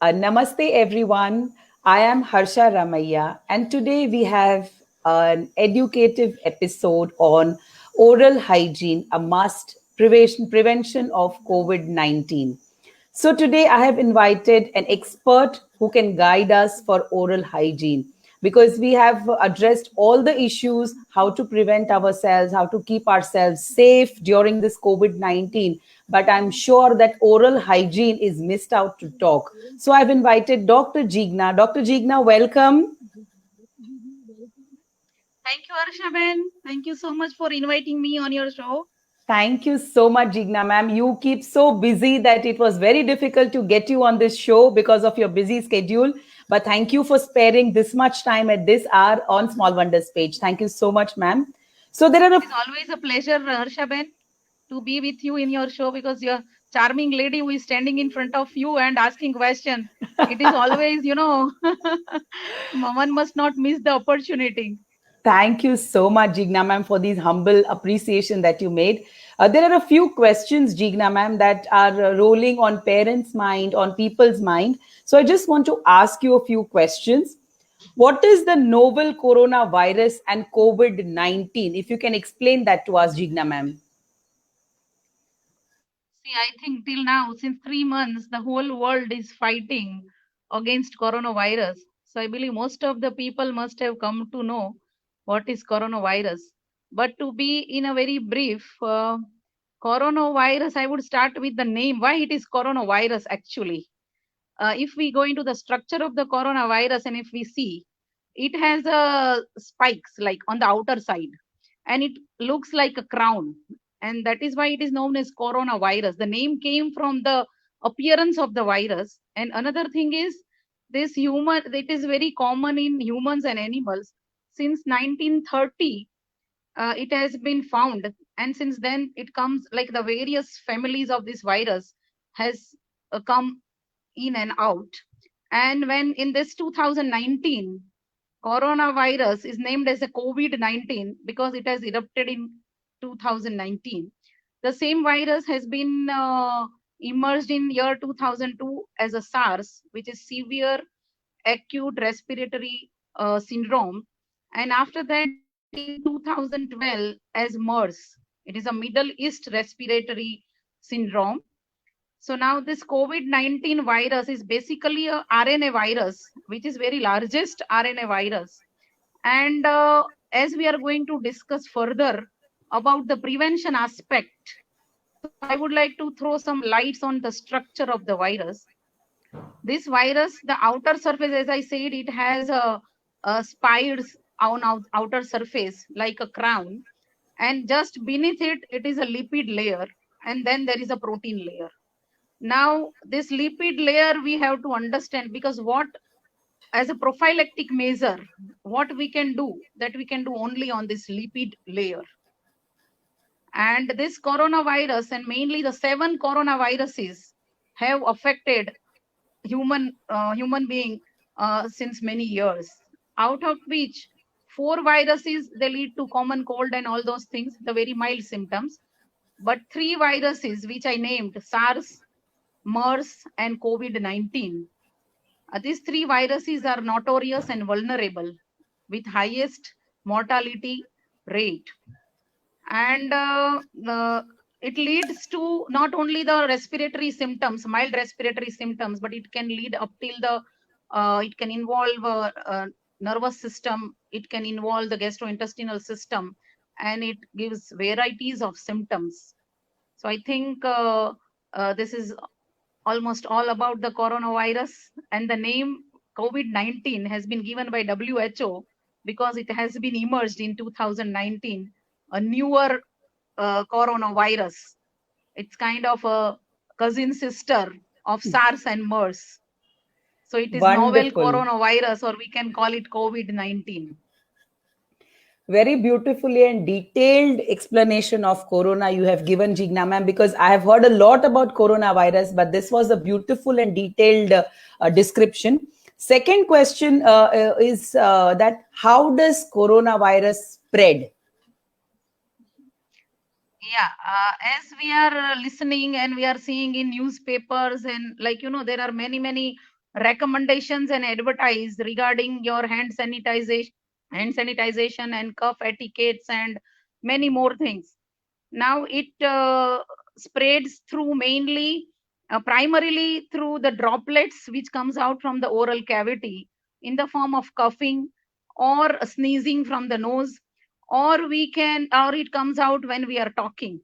Namaste, everyone. I am Harsha Ramaiya, and today we have an educative episode on oral hygiene, a must prevention of COVID 19. So, today I have invited an expert who can guide us for oral hygiene because we have addressed all the issues how to prevent ourselves, how to keep ourselves safe during this COVID 19. But I'm sure that oral hygiene is missed out to talk. So I've invited Dr. Jigna. Dr. Jigna, welcome. Thank you, Arshaben. Thank you so much for inviting me on your show. Thank you so much, Jigna ma'am. You keep so busy that it was very difficult to get you on this show because of your busy schedule. But thank you for sparing this much time at this hour on Small Wonders page. Thank you so much, ma'am. So there are It is always a pleasure, Arshaben, to be with you in your show because you're charming lady who is standing in front of you and asking questions. It is always, one must not miss the opportunity. Thank you so much, Jigna ma'am, for these humble appreciation that you made. There are a few questions, Jigna ma'am, that are rolling on parents' mind, on people's mind. So I just want to ask you a few questions. What is the novel coronavirus and COVID 19? If you can explain that to us, Jigna ma'am. See, I think till now, since 3 months, the whole world is fighting against coronavirus. So I believe most of the people must have come to know what is coronavirus. But to be in a very brief, coronavirus, I would start with the name, why it is coronavirus actually. If we go into the structure of the coronavirus and if we see, it has spikes like on the outer side and it looks like a crown, and that is why it is known as coronavirus. The name came from the appearance of the virus. And another thing is, this human, it is very common in humans and animals. Since 1930, it has been found, and since then it comes like the various families of this virus has come in and out. And when in this 2019, coronavirus is named as a COVID-19 because it has erupted in 2019. The same virus has been emerged in year 2002 as a SARS, which is severe acute respiratory syndrome. And after that, in 2012, as MERS, it is a Middle East respiratory syndrome. So now this COVID-19 virus is basically a RNA virus, which is very largest RNA virus. And as we are going to discuss further about the prevention aspect, so I would like to throw some lights on the structure of the virus. This virus, the outer surface, as I said, it has a spires on outer surface like a crown. And just beneath it, it is a lipid layer. And then there is a protein layer. Now, this lipid layer we have to understand, because what, as a prophylactic measure, what we can do, that we can do only on this lipid layer. And this coronavirus, and mainly the 7 coronaviruses, have affected human being since many years. Out of which 4 viruses, they lead to common cold and all those things, the very mild symptoms. But 3 viruses, which I named SARS, MERS, and COVID-19. These 3 viruses are notorious and vulnerable with highest mortality rate. And it leads to not only the respiratory symptoms, mild respiratory symptoms, but it can lead up till the, it can involve nervous system, it can involve the gastrointestinal system, and it gives varieties of symptoms. So I think this is almost all about the coronavirus. And the name COVID-19 has been given by WHO because it has been emerged in 2019, a newer coronavirus. It's kind of a cousin sister of SARS and MERS. So it is novel Wonderful. coronavirus, or we can call it COVID-19. Very beautifully and detailed explanation of corona you have given, Jigna ma'am, because I have heard a lot about coronavirus, but this was a beautiful and detailed description. Second question is that how does coronavirus spread? Yeah, as we are listening and we are seeing in newspapers, and like, there are many recommendations and advertise regarding your hand sanitization and cough etiquettes and many more things. Now it spreads through mainly primarily through the droplets which comes out from the oral cavity in the form of coughing or sneezing from the nose, or it comes out when we are talking.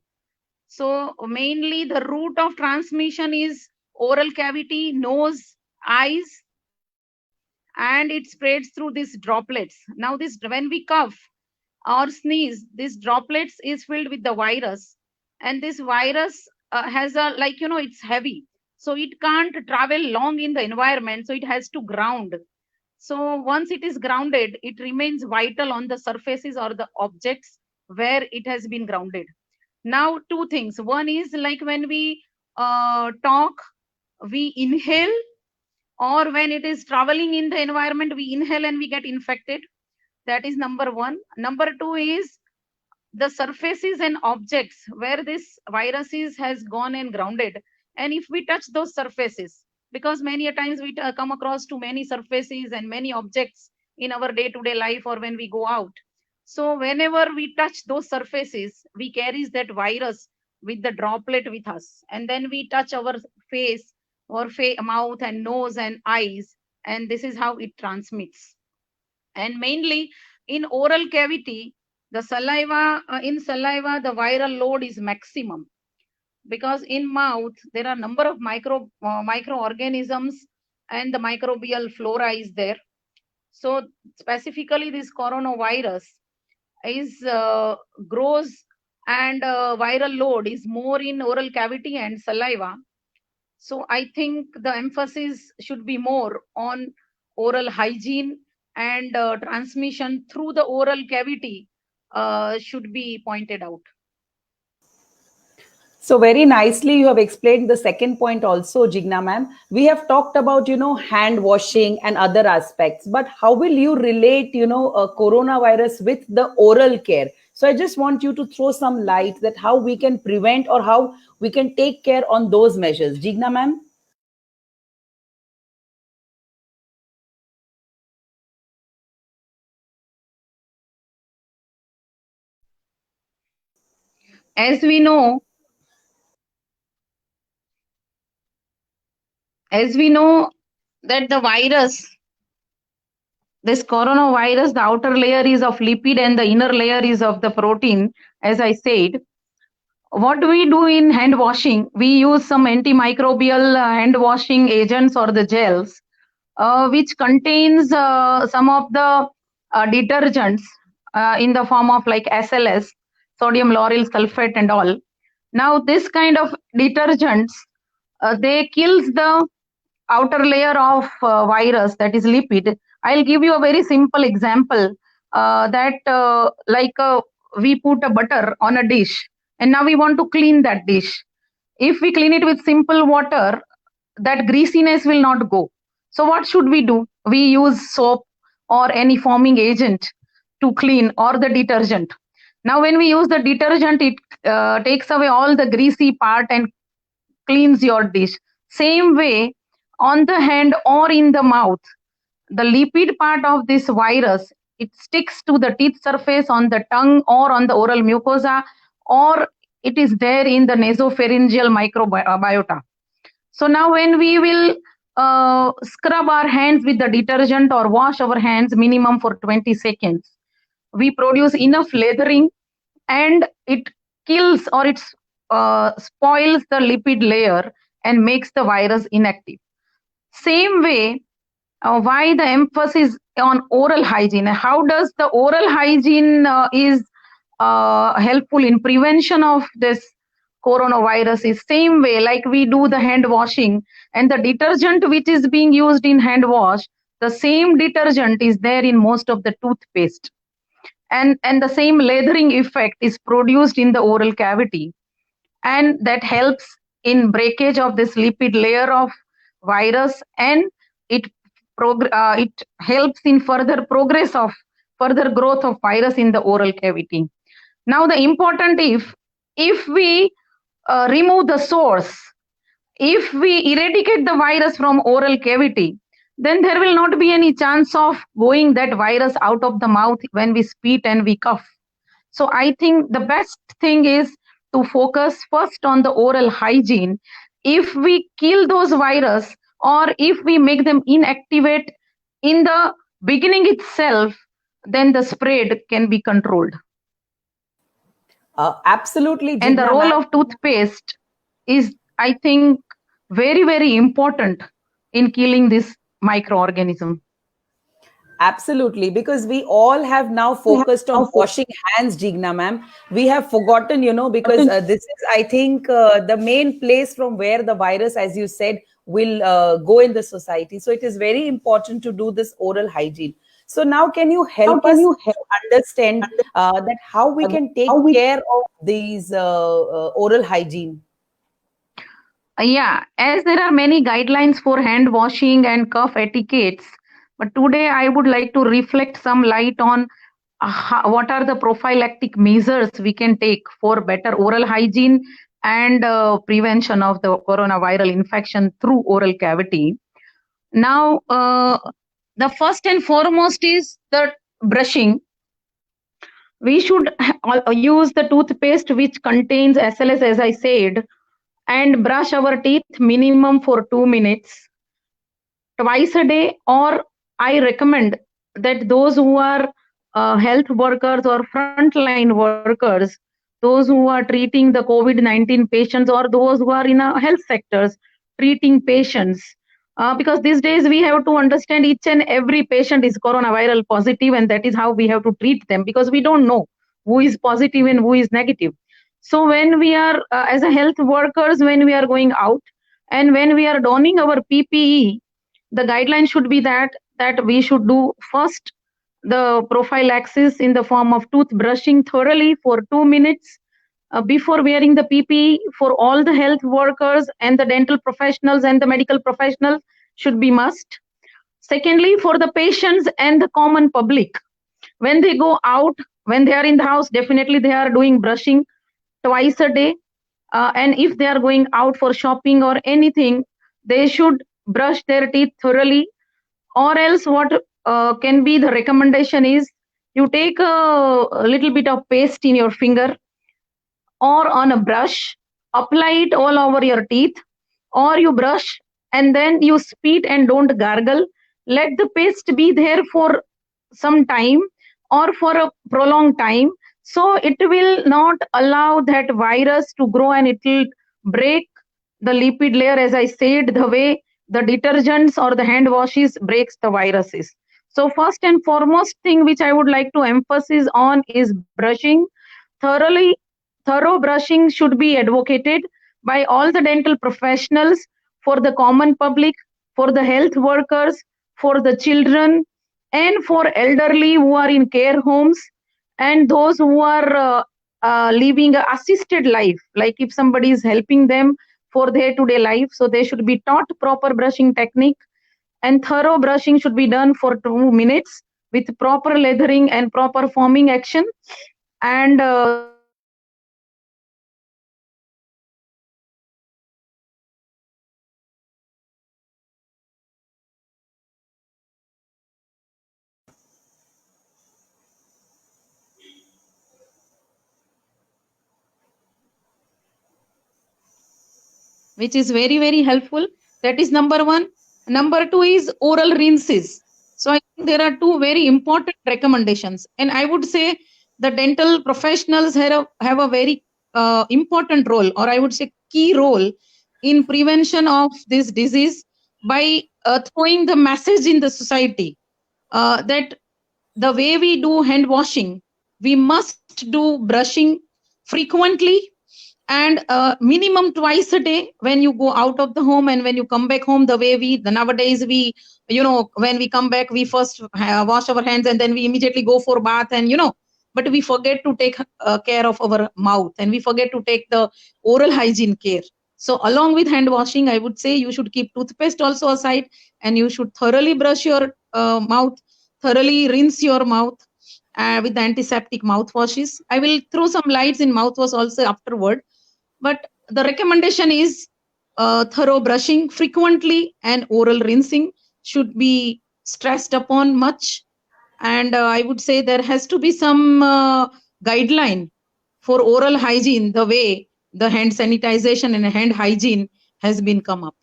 So mainly the route of transmission is oral cavity, nose, eyes, and it spreads through these droplets. Now this, when we cough or sneeze, this droplets is filled with the virus, and this virus has a, like, it's heavy, so it can't travel long in the environment, so it has to ground. So once it is grounded, it remains vital on the surfaces or the objects where it has been grounded. Now two things: one is like when we talk, we inhale, or when it is traveling in the environment, we inhale and we get infected. That is number one. Number two is the surfaces and objects where this viruses has gone and grounded, and if we touch those surfaces, because many a times we come across to many surfaces and many objects in our day-to-day life or when we go out. So whenever we touch those surfaces, we carries that virus with the droplet with us, and then we touch our face or mouth and nose and eyes, and this is how it transmits. And mainly in oral cavity, the saliva, in saliva the viral load is maximum, because in mouth there are number of microorganisms and the microbial flora is there. So specifically this coronavirus is grows, and viral load is more in oral cavity and saliva. So I think the emphasis should be more on oral hygiene, and transmission through the oral cavity should be pointed out. So very nicely you have explained the second point also, Jigna ma'am. We have talked about, hand washing and other aspects, but how will you relate, a coronavirus with the oral care? So I just want you to throw some light that how we can prevent or how we can take care on those measures. Jigna ma'am? As we know, as we know that the virus, this coronavirus, the outer layer is of lipid and the inner layer is of the protein, as I said. What we do in hand washing, we use some antimicrobial hand washing agents or the gels, which contains some of the detergents in the form of like SLS, sodium lauryl sulfate and all. Now this kind of detergents, they kills the outer layer of virus, that is lipid. I'll give you a very simple example, that we put a butter on a dish and now we want to clean that dish. If we clean it with simple water, that greasiness will not go. So what should we do? We use soap or any foaming agent to clean, or the detergent. Now when we use the detergent, it takes away all the greasy part and cleans your dish. Same way, on the hand or in the mouth, the lipid part of this virus, it sticks to the teeth surface, on the tongue or on the oral mucosa, or it is there in the nasopharyngeal microbiota. So now when we will scrub our hands with the detergent or wash our hands minimum for 20 seconds, we produce enough lathering, and it kills, or it spoils the lipid layer and makes the virus inactive. Same way, why the emphasis on oral hygiene? How does the oral hygiene is helpful in prevention of this coronavirus? Is same way like we do the hand washing, and the detergent which is being used in hand wash, the same detergent is there in most of the toothpaste, and the same lathering effect is produced in the oral cavity, and that helps in breakage of this lipid layer of virus, and it helps in further growth of virus in the oral cavity. Now the important, if we remove the source, if we eradicate the virus from oral cavity, then there will not be any chance of going that virus out of the mouth when we spit and we cough. So I think the best thing is to focus first on the oral hygiene. If we kill those virus, or if we make them inactivate in the beginning itself, then the spread can be controlled. Absolutely, And the Jigna role ma'am. of toothpaste is, I think, very, very important in killing this microorganism. Absolutely, because we all have now focused on washing hands, Jigna ma'am. We have forgotten, because this is, I think, the main place from where the virus, as you said, will go in the society. So it is very important to do this oral hygiene. So now, can you help us to understand that how we can take care of these oral hygiene? Yeah, as there are many guidelines for hand washing and cough etiquettes, but today I would like to reflect some light on what are the prophylactic measures we can take for better oral hygiene and prevention of the coronavirus infection through oral cavity. Now, the first and foremost is the brushing. We should use the toothpaste which contains SLS, as I said, and brush our teeth minimum for 2 minutes twice a day. Or I recommend that those who are health workers or frontline workers, those who are treating the COVID-19 patients, or those who are in health sectors treating patients, because these days we have to understand each and every patient is coronavirus positive, and that is how we have to treat them, because we don't know who is positive and who is negative. So when we are as a health workers, when we are going out and when we are donning our PPE, the guideline should be that we should do first the prophylaxis in the form of tooth brushing thoroughly for 2 minutes before wearing the PPE. For all the health workers and the dental professionals and the medical professionals should be must. Secondly, for the patients and the common public, when they go out, when they are in the house, definitely they are doing brushing twice a day. And if they are going out for shopping or anything, they should brush their teeth thoroughly. Or else, what can be the recommendation is you take a little bit of paste in your finger or on a brush, apply it all over your teeth, or you brush and then you spit and don't gargle. Let the paste be there for some time or for a prolonged time, so it will not allow that virus to grow and it will break the lipid layer, as I said, the way the detergents or the hand washes breaks the viruses. So first and foremost thing which I would like to emphasize on is brushing thoroughly. Thorough brushing should be advocated by all the dental professionals, for the common public, for the health workers, for the children, and for elderly who are in care homes, and those who are living a assisted life, like if somebody is helping them for their day-to-day life, so they should be taught proper brushing technique. And thorough brushing should be done for 2 minutes with proper lathering and proper foaming action. And which is very, very helpful. That is number one. Number two is oral rinses. So I think there are two very important recommendations. And I would say the dental professionals have a very important role, or I would say key role, in prevention of this disease by throwing the message in the society that the way we do hand washing, we must do brushing frequently and minimum twice a day when you go out of the home and when you come back home. The way nowadays we, when we come back, we first wash our hands and then we immediately go for bath, and but we forget to take care of our mouth, and we forget to take the oral hygiene care. So along with hand washing, I would say you should keep toothpaste also aside, and you should thoroughly brush your mouth, thoroughly rinse your mouth with the antiseptic mouthwashes. I will throw some lights in mouthwash also afterward, but the recommendation is thorough brushing frequently and oral rinsing. should be stressed upon much. And I would say there has to be some guideline for oral hygiene, the way the hand sanitization and hand hygiene has been come up.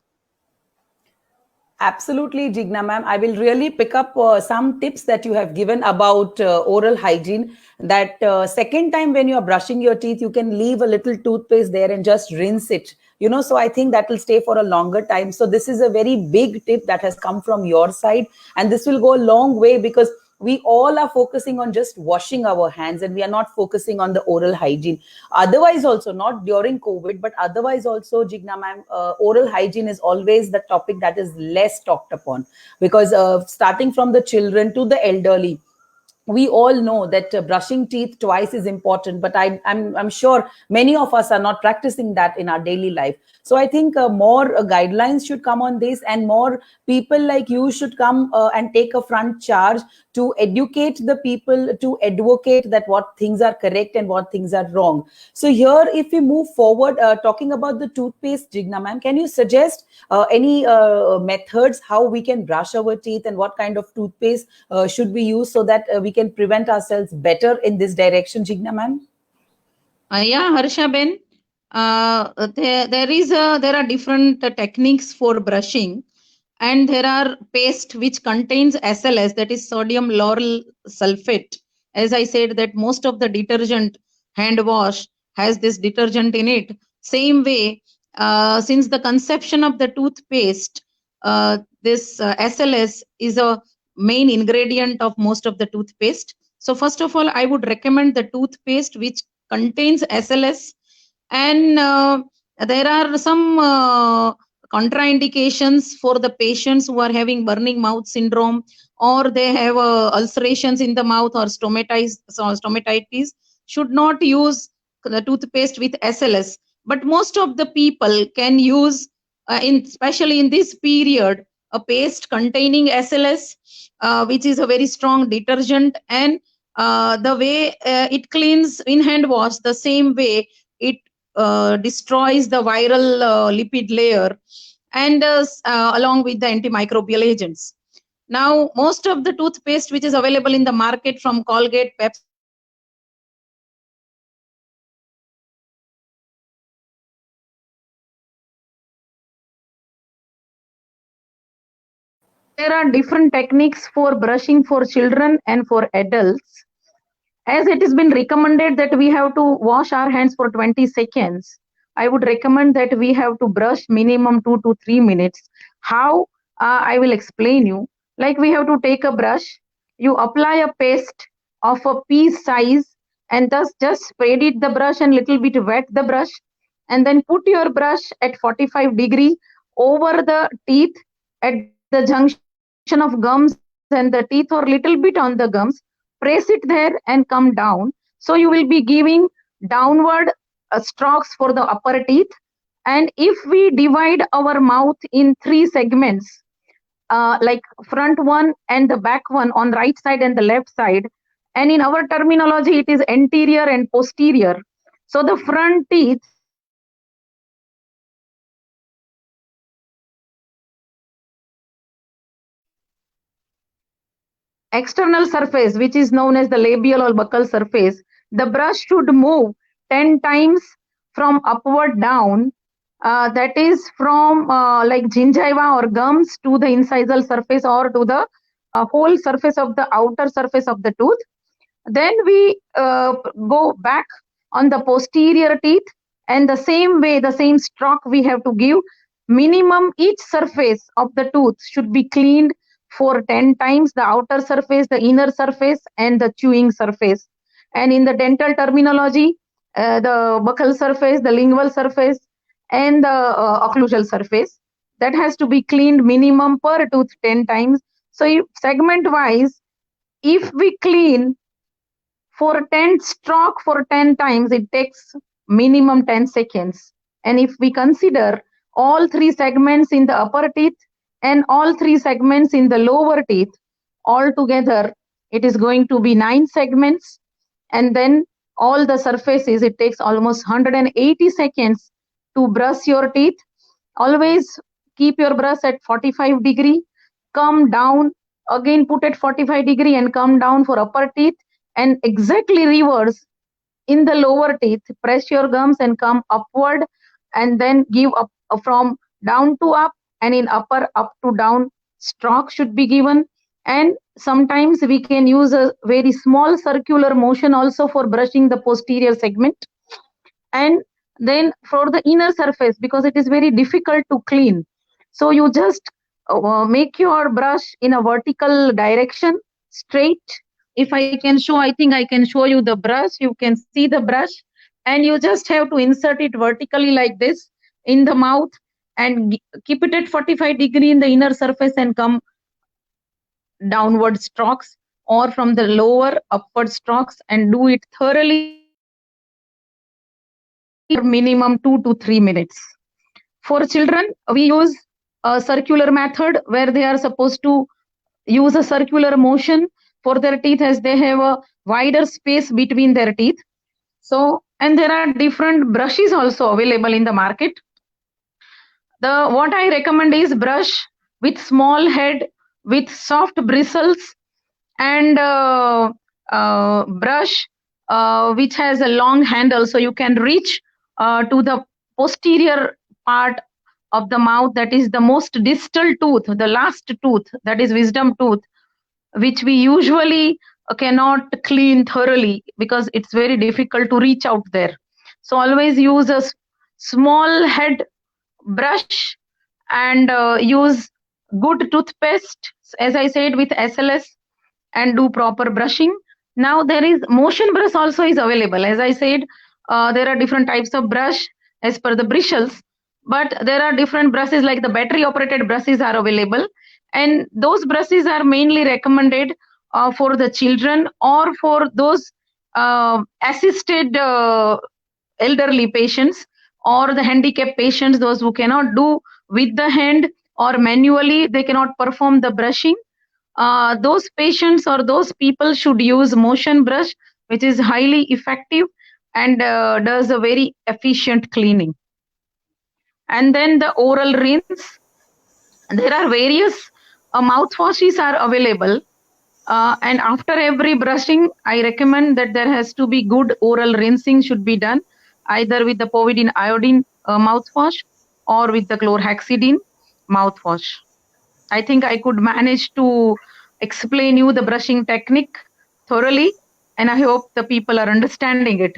Absolutely, Jigna ma'am. I will really pick up some tips that you have given about oral hygiene. That second time when you are brushing your teeth, you can leave a little toothpaste there and just rinse it. So I think that will stay for a longer time. So this is a very big tip that has come from your side, and this will go a long way because we all are focusing on just washing our hands and we are not focusing on the oral hygiene. Otherwise also, not during COVID, but otherwise also, Jigna ma'am, oral hygiene is always the topic that is less talked upon because starting from the children to the elderly, we all know that brushing teeth twice is important, but I'm sure many of us are not practicing that in our daily life. So I think more guidelines should come on this, and more people like you should come and take a front charge to educate the people, to advocate that what things are correct and what things are wrong. So here, if we move forward, talking about the toothpaste, Jigna ma'am, can you suggest any methods how we can brush our teeth and what kind of toothpaste should we use so that we can prevent ourselves better in this direction, Jigna ma'am? Yeah, Harsha Ben. There are different techniques for brushing, and there are paste which contains SLS, that is sodium lauryl sulfate. As I said, that most of the detergent hand wash has this detergent in it. Same way, since the conception of the toothpaste, this SLS is a main ingredient of most of the toothpaste. So first of all, I would recommend the toothpaste which contains SLS, and there are some contraindications for the patients who are having burning mouth syndrome, or they have ulcerations in the mouth or stomatitis, should not use the toothpaste with SLS. But most of the people can use, especially in this period, a paste containing SLS, which is a very strong detergent, and the way it cleans in hand wash, the same way it destroys the viral lipid layer, and along with the antimicrobial agents. Now, most of the toothpaste which is available in the market from Colgate, Pepsi, there are different techniques for brushing for children and for adults. As it has been recommended that we have to wash our hands for 20 seconds, I would recommend that we have to brush minimum 2 to 3 minutes. How? I will explain you. Like, we have to take a brush, you apply a paste of a pea size, and thus just spread it the brush and little bit wet the brush, and then put your brush at 45-degree over the teeth at the junction of gums and the teeth, or little bit on the gums. Press it there and come down. So you will be giving downward strokes for the upper teeth. And if we divide our mouth in three segments, like front one and the back one on right side and the left side, and in our terminology it is anterior and posterior. So the front teeth external surface, which is known as the labial or buccal surface, the brush should move 10 times from upward down. That is from like gingiva or gums to the incisal surface, or to the whole surface of the outer surface of the tooth. Then we go back on the posterior teeth, and the same way, the same stroke we have to give. Minimum each surface of the tooth should be cleaned for 10 times: the outer surface, the inner surface, and the chewing surface. And in the dental terminology, the buccal surface, the lingual surface, and the occlusal surface, that has to be cleaned minimum per tooth 10 times. So segment wise, if we clean for 10 stroke for 10 times, it takes minimum 10 seconds. And if we consider all three segments in the upper teeth and all three segments in the lower teeth, altogether it is going to be 9 segments. And then all the surfaces, it takes almost 180 seconds to brush your teeth. Always keep your brush at 45-degree. come down, again put at 45 degree and come down for upper teeth, and exactly reverse in the lower teeth. Press your gums and come upward, and then give up from down to up, and in upper up to down stroke should be given. And sometimes we can use a very small circular motion also for brushing the posterior segment. And then for the inner surface, because it is very difficult to clean, so you just make your brush in a vertical direction, straight. If I can show, I think I can show you the brush. You can see the brush, and you just have to insert it vertically like this in the mouth, and keep it at 45 degree in the inner surface and come downward strokes, or from the lower upward strokes, and do it thoroughly for minimum 2 to 3 minutes. For children, we use a circular method where they are supposed to use a circular motion for their teeth, as they have a wider space between their teeth. So, and there are different brushes also available in the market. What I recommend is brush with small head with soft bristles, and brush which has a long handle, so you can reach to the posterior part of the mouth, that is the most distal tooth, the last tooth, that is wisdom tooth, which we usually cannot clean thoroughly because it's very difficult to reach out there. So always use a small head brush, and use good toothpaste, as I said, with SLS, and do proper brushing. Now there is motion brush also is available. As I said, there are different types of brush as per the bristles, but there are different brushes, like the battery operated brushes are available, and those brushes are mainly recommended for the children, or for those assisted elderly patients, or the handicapped patients, those who cannot do with the hand, or manually they cannot perform the brushing. Those patients or those people should use motion brush, which is highly effective and does a very efficient cleaning. And then the oral rinse. There are various mouthwashes are available, and after every brushing, I recommend that there has to be good oral rinsing should be done, either with the povidone iodine mouthwash, or with the chlorhexidine mouthwash. I think I could manage to explain you the brushing technique thoroughly, and I hope the people are understanding it.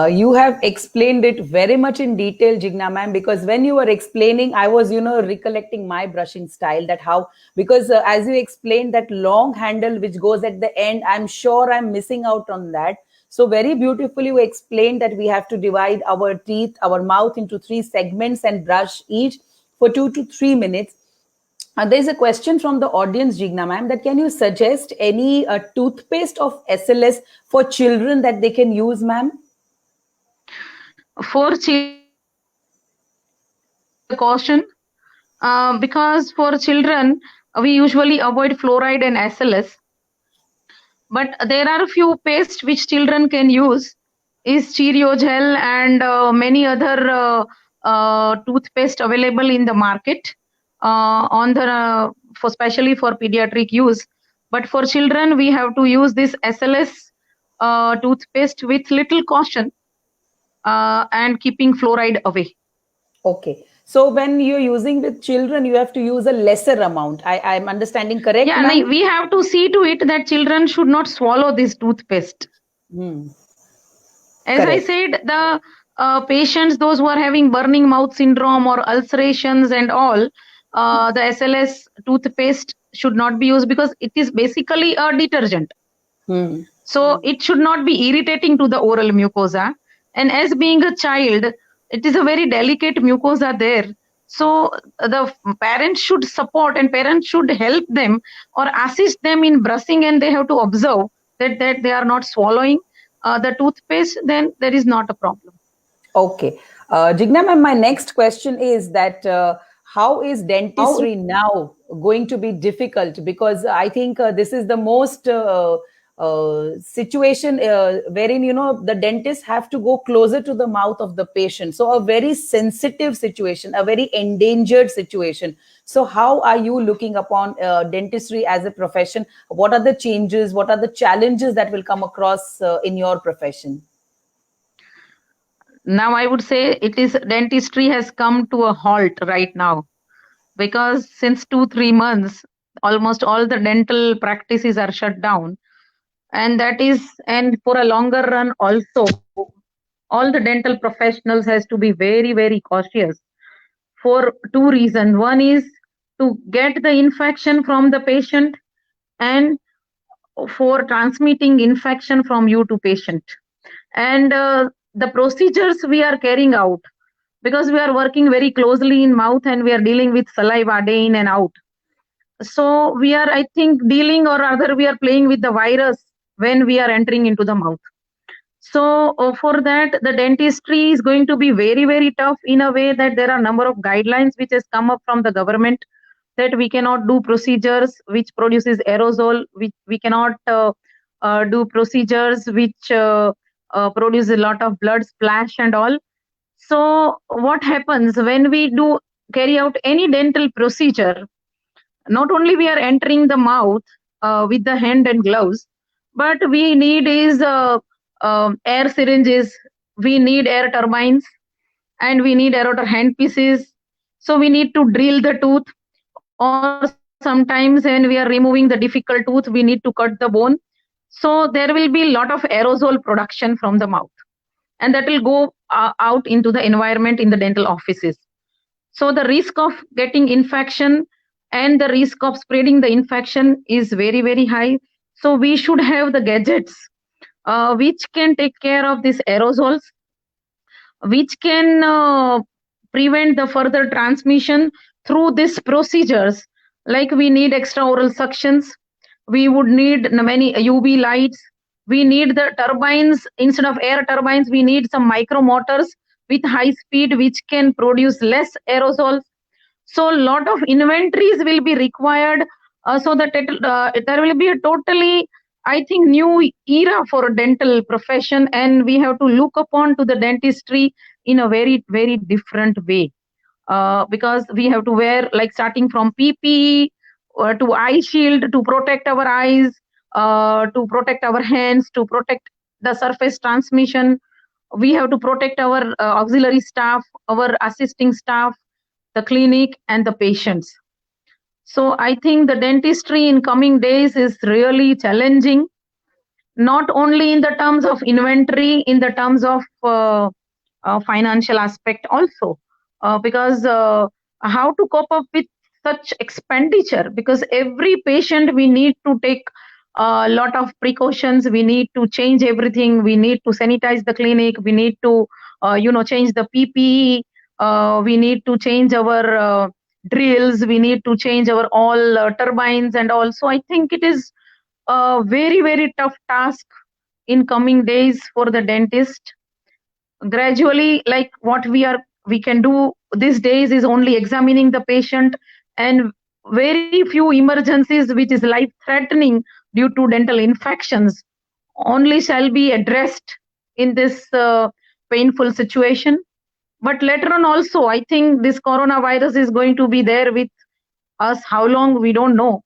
You have explained it very much in detail, Jigna ma'am, because when you were explaining, I was, recollecting my brushing style, that how, because as you explained that long handle which goes at the end, I'm sure I'm missing out on that. So very beautifully you explained that we have to divide our teeth, our mouth into 3 segments and brush each for 2 to 3 minutes. There's a question from the audience, Jigna ma'am, that can you suggest any toothpaste of SLS for children that they can use, ma'am? For children, caution, because for children we usually avoid fluoride and SLS, but there are a few pastes which children can use, is Cheerio gel and many other toothpaste available in the market on the for especially for pediatric use. But for children, we have to use this SLS toothpaste with little caution, and keeping fluoride away. Okay. So when you're using with children, you have to use a lesser amount. I'm understanding correct? Yeah, ma'am? we have to see to it that children should not swallow this toothpaste. As I Correct. said, the patients, those who are having burning mouth syndrome or ulcerations and all, the SLS toothpaste should not be used because it is basically a detergent. So it should not be irritating to the oral mucosa. And as being a child, it is a very delicate mucosa there. So the parents should support, and parents should help them or assist them in brushing, and they have to observe that they are not swallowing the toothpaste, then there is not a problem. Okay. Jigna ma'am, my next question is that how is dentistry now going to be difficult? Because I think this is the most situation wherein, the dentists have to go closer to the mouth of the patient. So a very sensitive situation, a very endangered situation. So how are you looking upon dentistry as a profession? What are the changes? What are the challenges that will come across in your profession? Now I would say it is dentistry has come to a halt right now, because since 2 3 months almost all the dental practices are shut down, and that is, and for a longer run also, all the dental professionals has to be very very cautious for two reasons. One is to get the infection from the patient, and for transmitting infection from you to patient. And the procedures we are carrying out, because we are working very closely in mouth and we are dealing with saliva day in and out, so we are, I think, dealing, or rather we are playing with the virus when we are entering into the mouth. So for that, the dentistry is going to be very very tough, in a way that there are number of guidelines which has come up from the government, that we cannot do procedures which produces aerosol, which we cannot do procedures which produce a lot of blood splash and all. So what happens when we do carry out any dental procedure? Not only we are entering the mouth with the hand and gloves, but we need is air syringes, we need air turbines, and we need aerator hand pieces. So we need to drill the tooth, or sometimes when we are removing the difficult tooth, we need to cut the bone. So there will be a lot of aerosol production from the mouth, and that will go out into the environment in the dental offices. So the risk of getting infection and the risk of spreading the infection is very very high. So we should have the gadgets which can take care of these aerosols, which can prevent the further transmission through these procedures. Like we need extraoral suctions, we would need many UV lights, we need the turbines. Instead of air turbines, we need some micro motors with high speed which can produce less aerosols. So a lot of inventories will be required, so that there will be a totally, I think, new era for dental profession, and we have to look upon to the dentistry in a very very different way, because we have to wear, like, starting from PPE to eye shield to protect our eyes, to protect our hands, to protect the surface transmission. We have to protect our auxiliary staff, our assisting staff, the clinic, and the patients. So I think the dentistry in coming days is really challenging, not only in the terms of inventory, in the terms of financial aspect also, because how to cope up with such expenditure, because every patient we need to take a lot of precautions, we need to change everything, we need to sanitize the clinic, we need to change the PPE, we need to change our drills, we need to change our all turbines and all. So I think it is a very very tough task in coming days for the dentist. Gradually, like, what we can do these days is only examining the patient, and very few emergencies which is life threatening due to dental infections only shall be addressed in this painful situation. But later on also, I think this coronavirus is going to be there with us. How long, we don't know.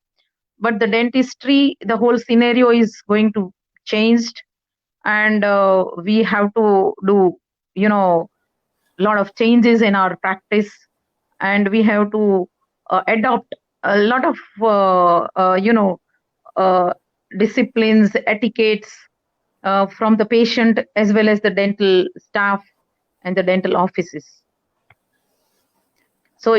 But the dentistry, the whole scenario is going to change, and we have to do a lot of changes in our practice, and we have to adopt a lot of disciplines, etiquettes from the patient as well as the dental staff and the dental offices. So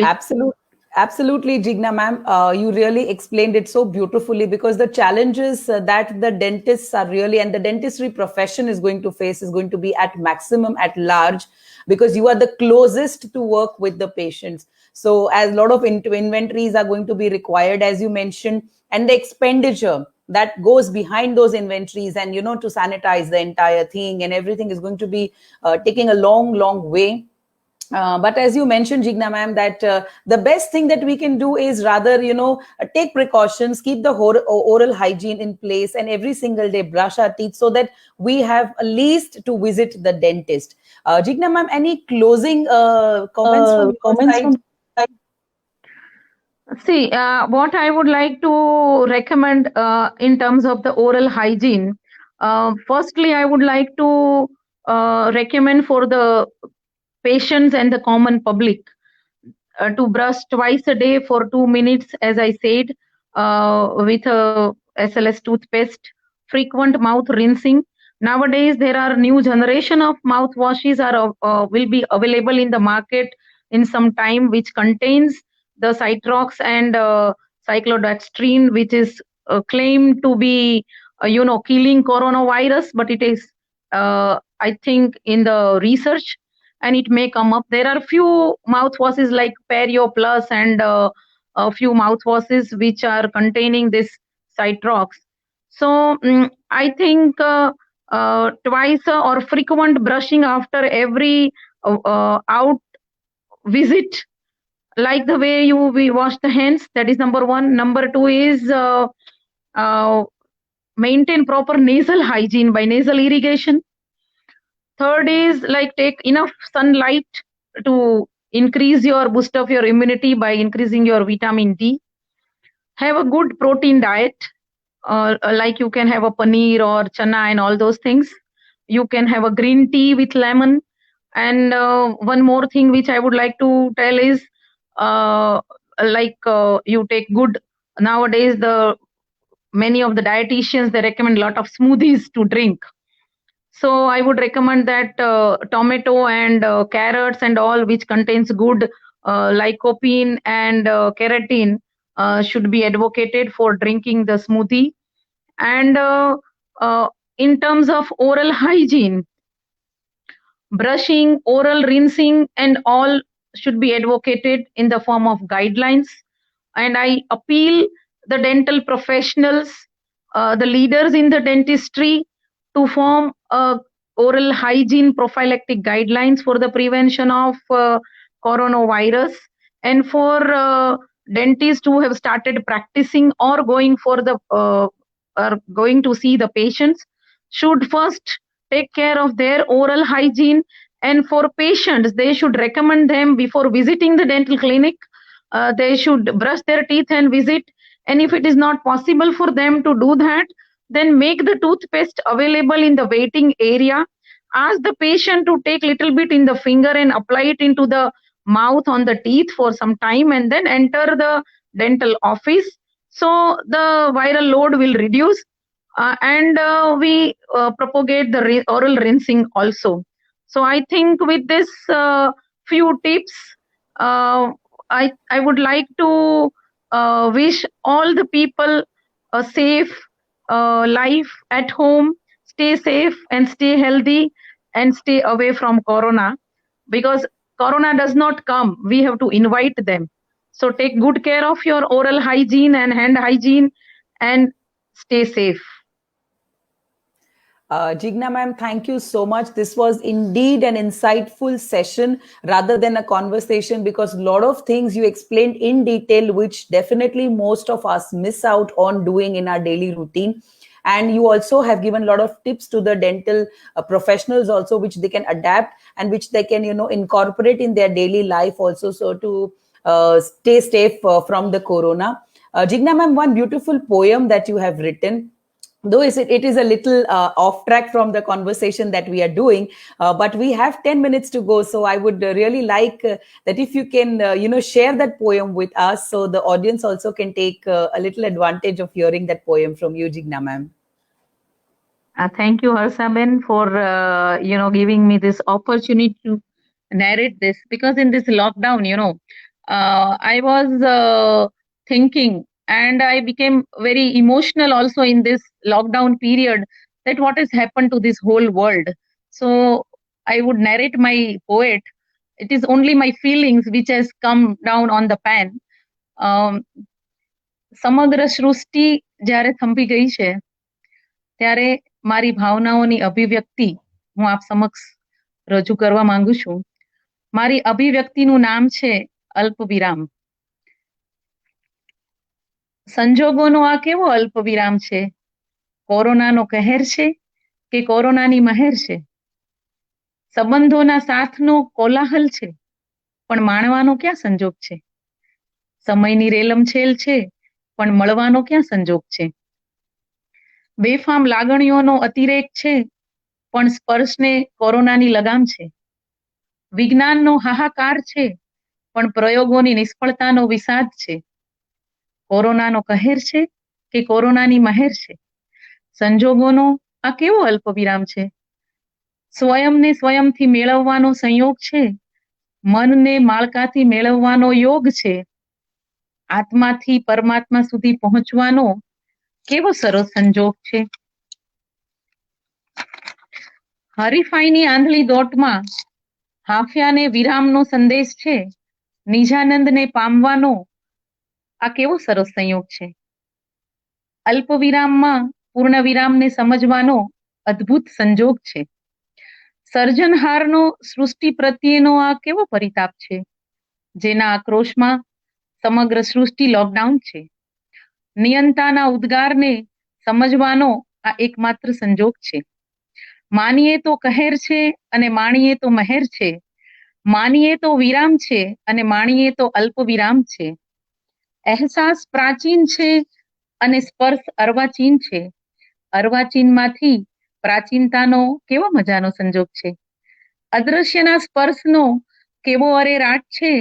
Absolutely, Jigna ma'am. You really explained it so beautifully, because the challenges that the dentists are really, and the dentistry profession is going to face, is going to be at maximum at large, because you are the closest to work with the patients. So as a lot of inventories are going to be required, as you mentioned, and the expenditure that goes behind those inventories, and to sanitize the entire thing and everything, is going to be taking a long way. But as you mentioned, Jigna ma'am, that the best thing that we can do is rather, take precautions, keep the oral hygiene in place, and every single day brush our teeth so that we have at least to visit the dentist. Jigna ma'am, any closing comments from your Comments side? from See, what I would like to recommend in terms of the oral hygiene, firstly, I would like to recommend for the patients and the common public to brush twice a day for 2 minutes, as I said, with a SLS toothpaste, frequent mouth rinsing. Nowadays, there are new generation of mouthwashes will be available in the market in some time, which contains the Citrox and cyclodextrin, which is claimed to be, killing coronavirus, but it is, I think, in the research, and it may come up. There are few mouthwashes like Perio Plus and a few mouthwashes which are containing this Citrox. So I think twice or frequent brushing after every out visit, like the way we wash the hands. That is number one. Number two is maintain proper nasal hygiene by nasal irrigation. Third is like take enough sunlight to increase your boost of your immunity by increasing your vitamin D. Have a good protein diet, like you can have a paneer or chana and all those things. You can have a green tea with lemon. And one more thing which I would like to tell is, you take good, nowadays the many of the dietitians, they recommend a lot of smoothies to drink. So I would recommend that tomato and carrots and all which contains good lycopene and keratin should be advocated for drinking the smoothie. And in terms of oral hygiene, brushing, oral rinsing, and all should be advocated in the form of guidelines. And I appeal the dental professionals, the leaders in the dentistry, to form oral hygiene prophylactic guidelines for the prevention of coronavirus, and for dentists who have started practicing or going for the or going to see the patients should first take care of their oral hygiene. And for patients, they should recommend them before visiting the dental clinic. They should brush their teeth and visit. And if it is not possible for them to do that, then make the toothpaste available in the waiting area. Ask the patient to take little bit in the finger and apply it into the mouth on the teeth for some time, and then enter the dental office. So the viral load will reduce, and we propagate the oral rinsing also. So I think with this few tips, I would like to wish all the people a safe life at home. Stay safe and stay healthy, and stay away from corona, because corona does not come. We have to invite them. So take good care of your oral hygiene and hand hygiene, and stay safe. Jigna ma'am, thank you so much. This was indeed an insightful session rather than a conversation, because a lot of things you explained in detail, which definitely most of us miss out on doing in our daily routine. And you also have given a lot of tips to the dental professionals also, which they can adapt and which they can, incorporate in their daily life also, so to stay safe from the corona. Jigna ma'am, one beautiful poem that you have written, though it is a little off track from the conversation that we are doing, but we have 10 minutes to go. So I would really like that if you can, share that poem with us, so the audience also can take a little advantage of hearing that poem from you, Jigna ma'am. Thank you, Harsaben, for giving me this opportunity to narrate this, because in this lockdown, I was thinking, and I became very emotional also in this lockdown period, that what has happened to this whole world. So I would narrate my poet. It is only my feelings which has come down on the pen. સમગ્ર સૃષ્ટિ જ્યારે થંભી ગઈ છે, ત્યારે મારી ભાવનાઓની અભિવ્યક્તિ હું આપ સમક્ષ રજૂ કરવા માંગુ છું. મારી અભિવ્યક્તિનું નામ છે અલ્પવિરામ. સંજોગોનો આ કેવો અલ્પવિરામ છે? કોરોનાનો કહેર છે કે કોરોનાની મહેર છે? સંબંધોના સાથનો કોલાહલ છે, પણ માણવાનો ક્યાં સંજોગ છે? સમયની રેલમછેલ છે, પણ મળવાનો ક્યાં સંજોગ છે? બેફામ લાગણીઓનો અતિરેક છે, પણ સ્પર્શને કોરોનાની લગામ છે. વિજ્ઞાનનો હાહાકાર છે, પણ પ્રયોગોની નિષ્ફળતાનો વિષાદ છે. કોરોનાનો કહેર છે કે કોરોનાની મહેર છે? સંજોગોનો આ કેવો અલ્પવિરામ છે? સ્વયંને સ્વયંથી મેળવવાનો સંયોગ છે, મનને માળકાથી મેળવવાનો યોગ છે. આત્માથી પરમાત્મા સુધી પહોંચવાનો કેવો સરસ સંજોગ છે. હરીફાઈની આંધળી દોટમાં હાંફિયાને વિરામનો સંદેશ છે, નિજાનંદને પામવાનો આ કેવો સરસ સંયોગ છે. અલ્પ વિરામમાં પૂર્ણ વિરામને સમજવાનો અદ્ભુત સંજોગ છે. સર્જનહારનો સૃષ્ટિ પ્રત્યેનો આ કેવો પરિતાપ છે, જેના આક્રોશમાં સમગ્ર સૃષ્ટિ લોકડાઉન છે. નિયંતાના ઉદ્ગારને સમજવાનો આ એકમાત્ર સંજોગ છે. માનીએ તો કહેર છે અને માણીએ તો મહેર છે. માનીએ તો વિરામ છે અને માણીએ તો અલ્પ વિરામ છે. અહેસાસ પ્રાચીન છે અને સ્પર્શ અર્વાચીન છે. અર્વાચીનમાંથી પ્રાચીનતાનો કેવો મજાનો સંજોગ છે. અદ્રશ્યના સ્પર્શનો કેવો અરેરાટ છે.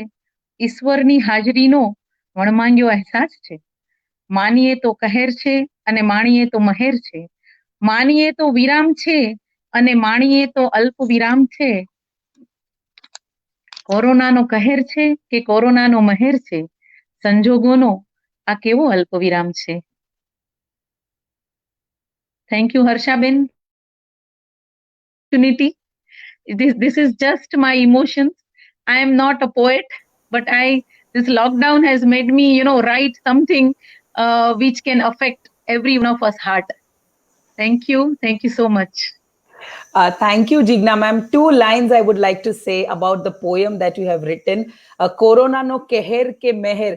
ઈશ્વરની હાજરીનો વણમાંગ્યો અહેસાસ છે. માનીએ તો કહેર છે અને માણીએ તો મહેર છે. માનીએ તો વિરામ છે અને માણીએ તો અલ્પ વિરામ છે. કોરોનાનો કહેર છે કે કોરોનાનો મહેર છે? સંજોગોનો આ કેવો અલ્પ વિરામ છે. Thank you Harshaben. This is just my emotions. I am not a poet, but this lockdown has made me, write something which can affect every one of us heart. Thank you so much. Thank you, Jigna ma'am. 2 lines I would like to say about the poem that you have written. Corona no કહેર કે મહેર,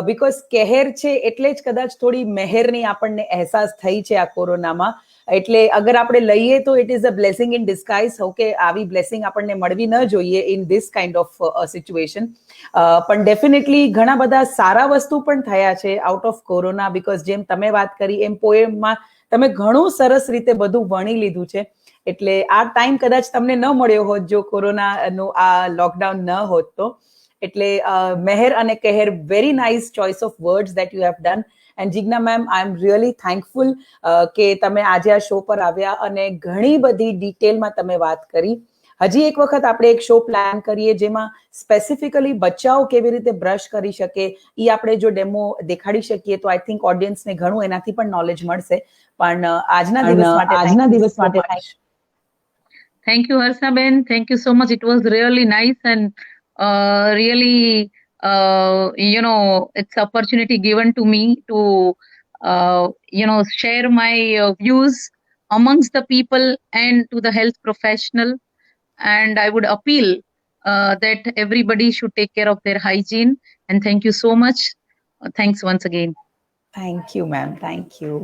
because કહેર છે એટલે જ કદાચ થોડી મહેરની આપણને અહેસાસ થઈ છે આ કોરોનામાં. એટલે અગર આપણે લઈએ તો it is a blessing in disguise. Okay, આવી બ્લેસિંગ આપણને મળવી ન જોઈએ in this kind of situation. પણ ડેફિનેટલી ઘણા બધા સારા વસ્તુ પણ થયા છે આઉટ ઓફ કોરોના, બીકોઝ જેમ તમે વાત કરી એમ પોએમમાં તમે ઘણું સરસ રીતે બધું વણી લીધું છે. એટલે આ ટાઈમ કદાચ તમને ન મળ્યો હોત જો કોરોનાનું આ લોકડાઉન ન હોત તો. એટલે મહેર અને કહેર, very nice choice of words that you have done. And Jigna ma'am, I am really thankful કે તમે આજે આ શો પર આવ્યા અને ઘણી બધી ડિટેલમાં તમે વાત કરી. હજી એક વખત આપણે એક શો પ્લાન કરીએ જેમાં સ્પેસિફિકલી બચ્ચાઓ કેવી રીતે બ્રશ કરી શકે એ આપણે જો ડેમો દેખાડી શકીએ તો આઈ થિંક ઓડિયન્સને ઘણું એનાથી પણ નોલેજ મળશે. પણ આજના દિવસ માટે Thank you, Harshaben. Thank you so much. It was really nice and really, it's opportunity given to me to, share my views amongst the people and to the health professional. And I would appeal that everybody should take care of their hygiene. And thank you so much. Thanks once again. Thank you, ma'am. Thank you.